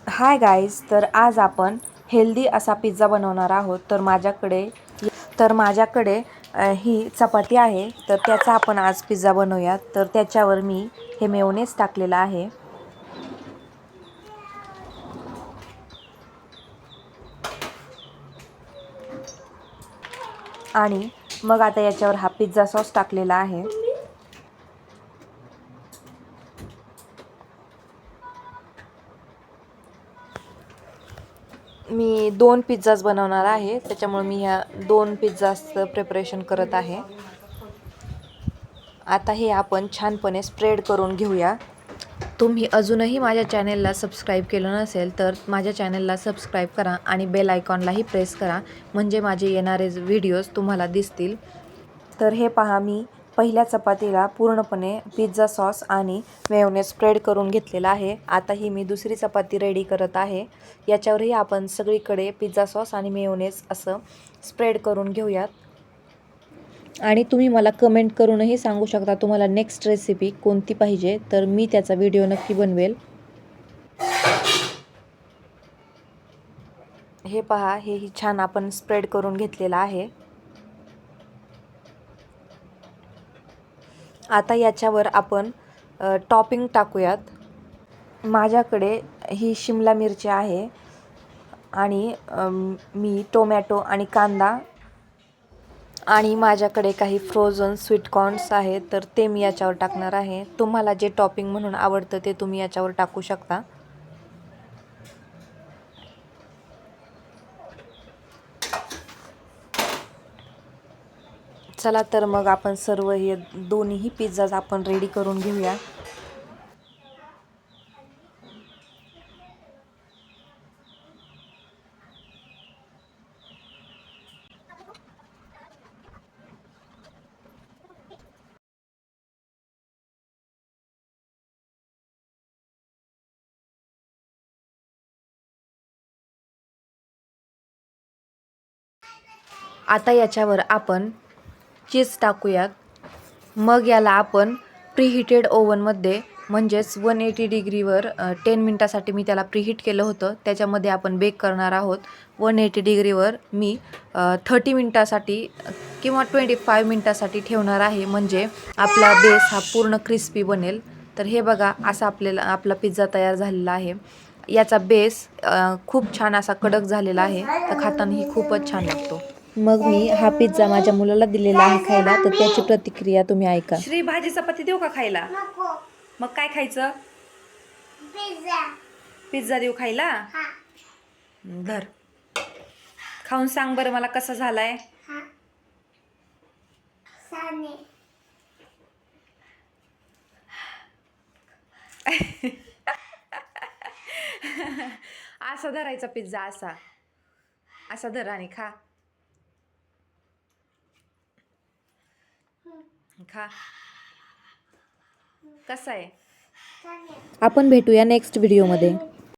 Hi guys, तर आज आपण हेल्दी असा पिझ्झा बनवणार आहोत. तर माझ्याकडे ही चपाती आहे, तर त्याचा आपण आज पिझ्झा बनवूयात. तर त्याच्यावर मी हे मेयोनेज टाकलेलं आहे आणि मग आता याच्यावर हा पिझ्झा सॉस टाकलेला आहे. मी 2 पिझ्झाज बनवणार आहे, त्याच्यामुळे मी ह्या 2 पिझ्झाचं प्रिपरेशन करत आहे. आता हे आपण छानपणे स्प्रेड करून घेऊया. तुम्ही अजूनही माझ्या चॅनेलला सबस्क्राईब केलं नसेल तर माझ्या चॅनेलला सबस्क्राईब करा आणि बेल आयकॉनलाही प्रेस करा, म्हणजे माझे येणारे व्हिडिओज तुम्हाला दिसतील. तर हे पहा, मी पहिल्या चपातीला पूर्णपणे पिझ्झा सॉस आणि मेयोनेज स्प्रेड करून घेतलेला आहे. आता ही मी दुसरी चपाती रेडी करत आहे. याच्यावरही आपण सगळीकडे पिझ्झा सॉस आणि मेयोनेज असं स्प्रेड करून घेऊयात. आणि तुम्ही मला कमेंट करूनही सांगू शकता तुम्हाला नेक्स्ट रेसिपी कोणती पाहिजे, तर मी त्याचा व्हिडिओ नक्की बनवेल. हे पहा, हेही छान आपण स्प्रेड करून घेतलेलं आहे. आता याच्यावर आपण टॉपिंग टाकूयात. माझ्याकडे ही शिमला मिरची आहे आणि मी टोमॅटो आणि कांदा आणि माझ्याकडे काही फ्रोझन स्वीटकॉर्न्स आहेत, तर ते मी याच्यावर टाकणार आहे. तुम्हाला जे टॉपिंग म्हणून आवडतं ते तुम्ही याच्यावर टाकू शकता. चला तर मग आपण सर्व हे दोन्हीही पिझ्झाज आपण रेडी करून घेऊया. आता याच्यावर आपण चीज टाकूयात. मग याला आपण प्रीहीटेड ओव्हनमध्ये, म्हणजेच 180 डिग्रीवर 10 मिनटासाठी मी त्याला प्रीहीट केलं होतं. त्याच्यामध्ये आपण बेक करणार आहोत. 180 डिग्रीवर मी 30 मिनटासाठी किंवा 25 मिनटासाठी ठेवणार आहे, म्हणजे आपला बेस हा पूर्ण क्रिस्पी बनेल. तर हे बघा, असा आपला पिझ्झा तयार झालेला आहे. याचा बेस खूप छान असा कडक झालेला आहे, तर खातानाही खूपच छान लागतो. मग मी हा पिझ्झा माझ्या मुलाला दिलेला आहे खायला, तर त्याची प्रतिक्रिया तुम्ही ऐका. श्री, भाजी चपाती देऊ का खायला? मग काय खायचं? पिझ्झा देऊ खायला? धर, खाऊन सांग बरं मला कसा झालाय. असा धरायचा पिझ्झा, असा असा धर आणि खा. खा, कसा आहे? आपण भेटूया नेक्स्ट व्हिडिओमध्ये.